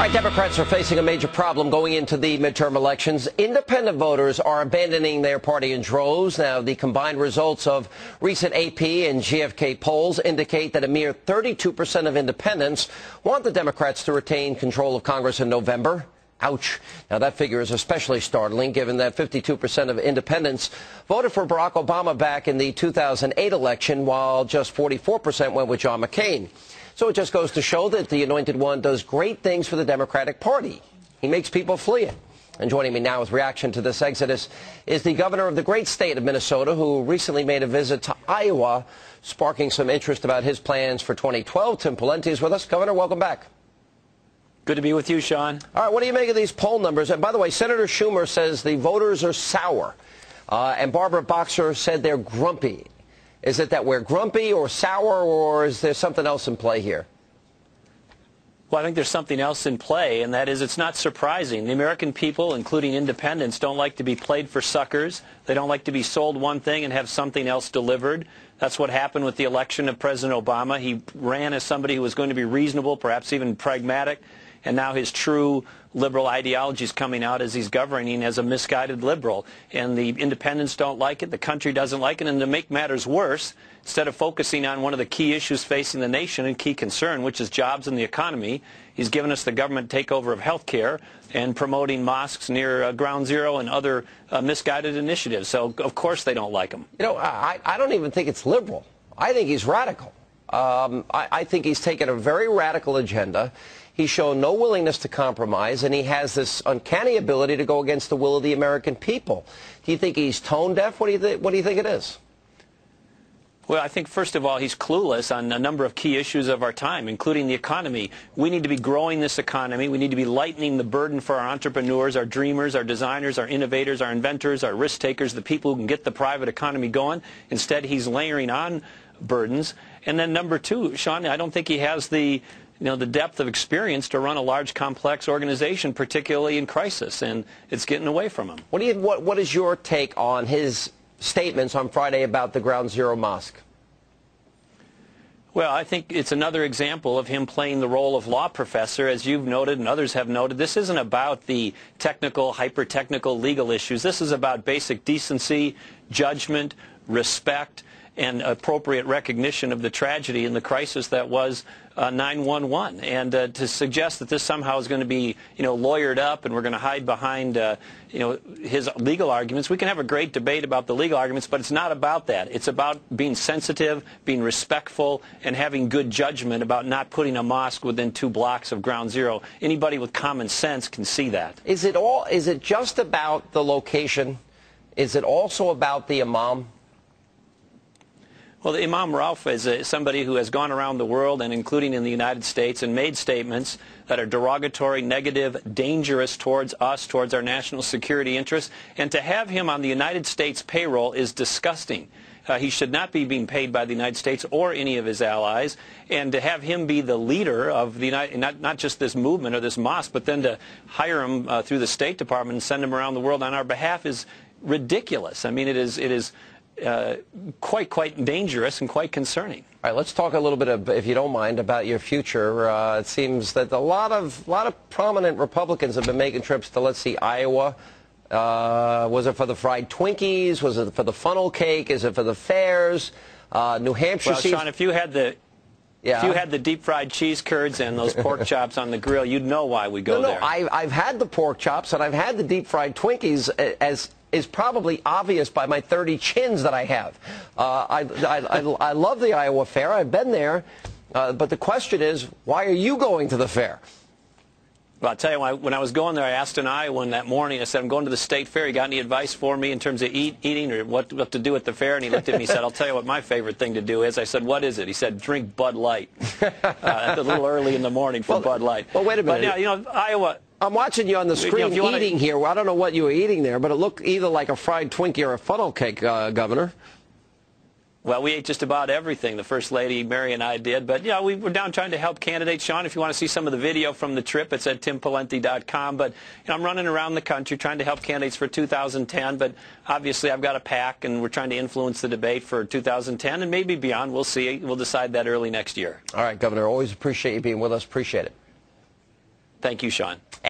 All right, Democrats are facing a major problem going into the midterm elections. Independent voters are abandoning their party in droves. Now, the combined results of recent AP and GFK polls indicate that a mere 32% of independents want the Democrats to retain control of Congress in November. Ouch. Now, that figure is especially startling, given that 52% of independents voted for Barack Obama back in the 2008 election, while just 44% went with John McCain. So it just goes to show that the Anointed One does great things for the Democratic Party. He makes people flee it. And joining me now with reaction to this exodus is the governor of the great state of Minnesota, who recently made a visit to Iowa, sparking some interest about his plans for 2012. Tim Pawlenty is with us. Governor, welcome back. Good to be with you, Sean. All right, what do you make of these poll numbers? And by the way, Senator Schumer says the voters are sour, and Barbara Boxer said they're grumpy. Is it that we're grumpy or sour, or is there something else in play here? Well, I think there's something else in play, and that is it's not surprising. The American people, including independents, don't like to be played for suckers. They don't like to be sold one thing and have something else delivered. That's what happened with the election of President Obama. He ran as somebody who was going to be reasonable, perhaps even pragmatic, and now his true liberal ideology is coming out as he's governing as a misguided liberal. And the independents don't like it, the country doesn't like it, and to make matters worse, instead of focusing on one of the key issues facing the nation and key concern, which is jobs and the economy, he's given us the government takeover of health care and promoting mosques near Ground Zero and other misguided initiatives. So, of course, they don't like him. You know, I don't even think it's liberal. I think he's radical. I think he's taken a very radical agenda. He's shown no willingness to compromise, and he has this uncanny ability to go against the will of the American people. Do you think he's tone deaf? What do you think it is? Well, I think, first of all, he's clueless on a number of key issues of our time, including the economy. We need to be growing this economy. We need to be lightening the burden for our entrepreneurs, our dreamers, our designers, our innovators, our inventors, our risk takers, the people who can get the private economy going. Instead, he's layering on burdens. And then number two, Sean, I don't think he has the depth of experience to run a large, complex organization, particularly in crisis, and it's getting away from him. What is your take on his statements on Friday about the Ground Zero mosque? Well, I think it's another example of him playing the role of law professor, as you've noted and others have noted. This isn't about the technical, hyper-technical legal issues. This is about basic decency, judgment, respect, and appropriate recognition of the tragedy and the crisis that was 9/11. And to suggest that this somehow is going to be, lawyered up and we're going to hide behind, his legal arguments. We can have a great debate about the legal arguments, but it's not about that. It's about being sensitive, being respectful, and having good judgment about not putting a mosque within 2 blocks of Ground Zero. Anybody with common sense can see that. Is it just about the location? Is it also about the imam? Well, the Imam Rauf is somebody who has gone around the world, and including in the United States, and made statements that are derogatory, negative, dangerous towards us, towards our national security interests. And to have him on the United States payroll is disgusting. He should not be being paid by the United States or any of his allies. And to have him be the leader of the not just this movement or this mosque, but then to hire him through the State Department and send him around the world on our behalf is ridiculous. I mean, it is quite dangerous and quite concerning. All right, let's talk a little bit, if you don't mind, about your future. It seems that a lot of prominent Republicans have been making trips to, let's see, Iowa. Was it for the fried Twinkies? Was it for the funnel cake? Is it for the fairs? New Hampshire. Well, Sean, if you had the deep fried cheese curds and those pork chops on the grill, you'd know why we go there. I've had the pork chops and I've had the deep fried Twinkies, as is probably obvious by my 30 chins that I have. I love the Iowa Fair. I've been there. But the question is, why are you going to the fair? Well, I'll tell you, when I was going there, I asked an Iowan that morning, I said, I'm going to the state fair. You got any advice for me in terms of eating or what to do at the fair? And he looked at me and said, I'll tell you what my favorite thing to do is. I said, what is it? He said, drink Bud Light. A little early in the morning for Bud Light. Well, wait a minute. But, Iowa... I'm watching you on the screen eating here. Well, I don't know what you were eating there, but it looked either like a fried Twinkie or a funnel cake, Governor. Well, we ate just about everything. The First Lady, Mary, and I did. But, we were down trying to help candidates. Sean, if you want to see some of the video from the trip, it's at timpawlenty.com. But, I'm running around the country trying to help candidates for 2010. But, obviously, I've got a pack, and we're trying to influence the debate for 2010 and maybe beyond. We'll see. We'll decide that early next year. All right, Governor. Always appreciate you being with us. Appreciate it. Thank you, Sean.